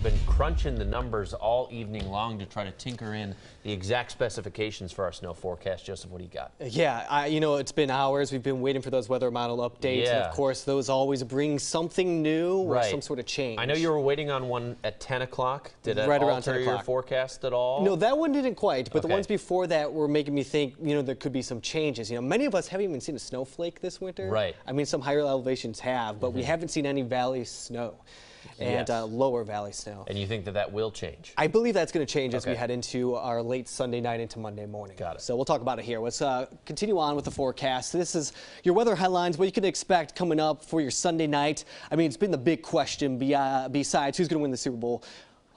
been crunching the numbers all evening long to try to tinker in the exact specifications for our snow forecast. Joseph, what do you got? Yeah, you know, it's been hours. We've been waiting for those weather model updates. Yeah. And of course, those always bring something new or Right. some sort of change. I know you were waiting on one at 10 o'clock. Did it right around alter 10 your o'clock. forecast at all? No, that one didn't quite, but the Okay. ones before that were making me think, you know, there could be some changes. You know, many of us haven't even seen a snowflake this winter. Right. I mean, some higher elevations have, but we haven't seen any valley snow and Yes. lower valley snow. And you think that that will change? I believe that's going to change as we Okay. head into our late Sunday night into Monday morning. Got it. So we'll talk about it here. Let's continue on with the forecast. This is your weather headlines, what you can expect coming up for your Sunday night. I mean, it's been the big question besides who's going to win the Super Bowl.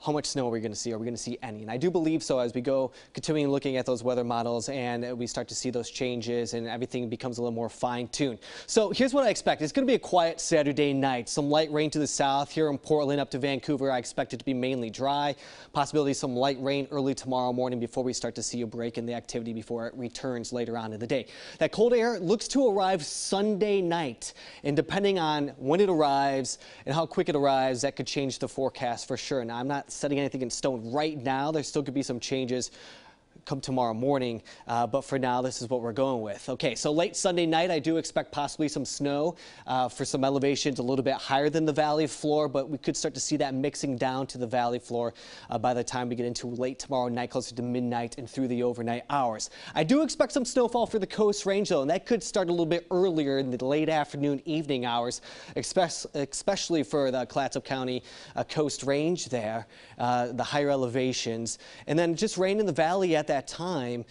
How much snow are we going to see? Are we going to see any? And I do believe so as we go continuing looking at those weather models and we start to see those changes and everything becomes a little more fine-tuned. So here's what I expect. It's going to be a quiet Saturday night. Some light rain to the south here in Portland up to Vancouver. I expect it to be mainly dry. Possibility some light rain early tomorrow morning before we start to see a break in the activity before it returns later on in the day. That cold air looks to arrive Sunday night. And depending on when it arrives and how quick it arrives, that could change the forecast for sure. Now, I'm not setting anything in stone right now. There still could be some changes come tomorrow morning, but for now, this is what we're going with. Okay, so late Sunday night, I do expect possibly some snow for some elevations a little bit higher than the valley floor, but we could start to see that mixing down to the valley floor by the time we get into late tomorrow night, closer to midnight and through the overnight hours. I do expect some snowfall for the Coast Range, though, and that could start a little bit earlier in the late afternoon, evening hours, especially for the Clatsop County Coast Range there, the higher elevations, and then just rain in the valley at that time.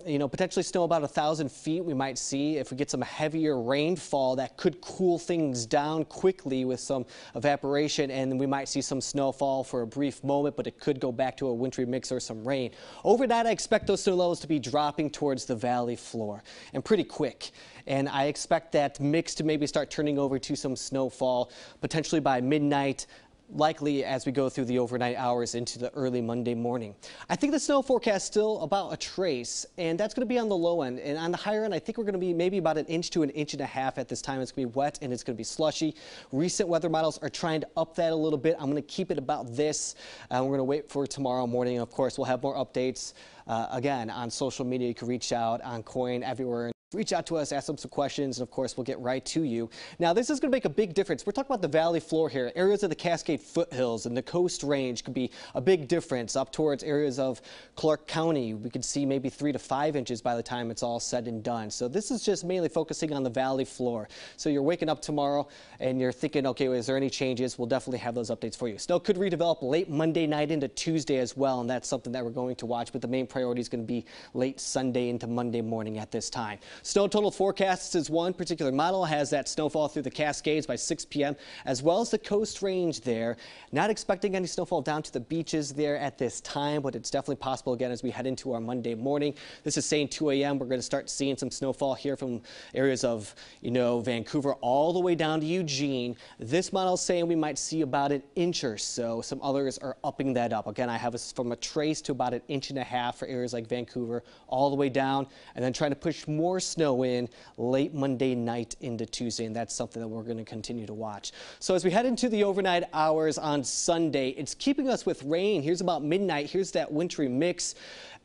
You know, potentially snow about 1,000 feet we might see. If we get some heavier rainfall, that could cool things down quickly with some evaporation, and then we might see some snowfall for a brief moment, but it could go back to a wintry mix or some rain. Overnight, I expect those snow levels to be dropping towards the valley floor, and pretty quick. And I expect that mix to maybe start turning over to some snowfall, potentially by midnight, likely as we go through the overnight hours into the early Monday morning. I think the snow forecast still about a trace, and that's going to be on the low end. And on the higher end, I think we're going to be maybe about 1 inch to 1.5 inches at this time. It's going to be wet and it's going to be slushy. Recent weather models are trying to up that a little bit. I'm going to keep it about this. We're going to wait for tomorrow morning. Of course, we'll have more updates again on social media. You can reach out on Coin everywhere. Reach out to us, ask them some questions, and of course, we'll get right to you. Now, this is going to make a big difference. We're talking about the valley floor here. Areas of the Cascade foothills and the Coast Range could be a big difference up towards areas of Clark County. We could see maybe 3 to 5 inches by the time it's all said and done. So this is just mainly focusing on the valley floor. So you're waking up tomorrow and you're thinking, okay, is there any changes? We'll definitely have those updates for you. Snow could redevelop late Monday night into Tuesday as well, and that's something that we're going to watch. But the main priority is going to be late Sunday into Monday morning at this time. Snow total forecasts is one particular model has that snowfall through the Cascades by 6 p.m. as well as the Coast Range there. Not expecting any snowfall down to the beaches there at this time, but it's definitely possible again as we head into our Monday morning. This is saying 2 a.m. We're going to start seeing some snowfall here from areas of, you know, Vancouver all the way down to Eugene. This model is saying we might see about 1 inch or so. Some others are upping that up. Again, I have us from a trace to about 1.5 inches for areas like Vancouver all the way down, and then trying to push more snow in late Monday night into Tuesday, and that's something that we're going to continue to watch. So as we head into the overnight hours on Sunday, it's keeping us with rain. Here's about midnight. Here's that wintry mix.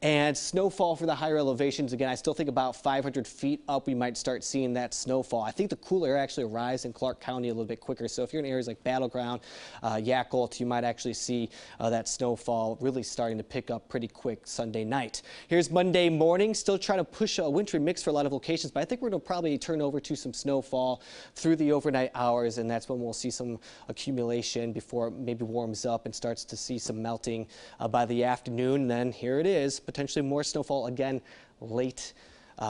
And snowfall for the higher elevations. Again, I still think about 500 feet up, we might start seeing that snowfall. I think the cool air actually arrives in Clark County a little bit quicker. So if you're in areas like Battleground, Yakult, you might actually see that snowfall really starting to pick up pretty quick Sunday night. Here's Monday morning, still trying to push a wintry mix for a lot of locations, but I think we're going to probably turn over to some snowfall through the overnight hours, and that's when we'll see some accumulation before it maybe warms up and starts to see some melting by the afternoon. And then here it is. Potentially more snowfall again late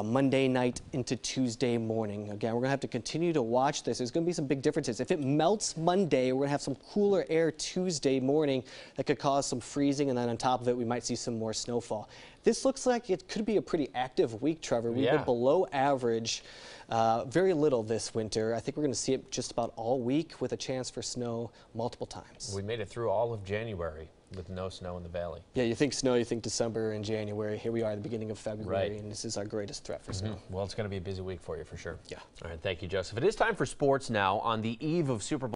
Monday night into Tuesday morning. Again, we're going to have to continue to watch this. There's going to be some big differences. If it melts Monday, we're going to have some cooler air Tuesday morning that could cause some freezing, and then on top of it, we might see some more snowfall. This looks like it could be a pretty active week, Trevor. We've been below average very little this winter. I think we're going to see it just about all week with a chance for snow multiple times. We made it through all of January with no snow in the valley. Yeah, you think snow, you think December and January. Here we are at the beginning of February, and this is our greatest threat for snow. Well, it's going to be a busy week for you for sure. Yeah. All right, thank you, Joseph. It is time for sports now on the eve of Super Bowl.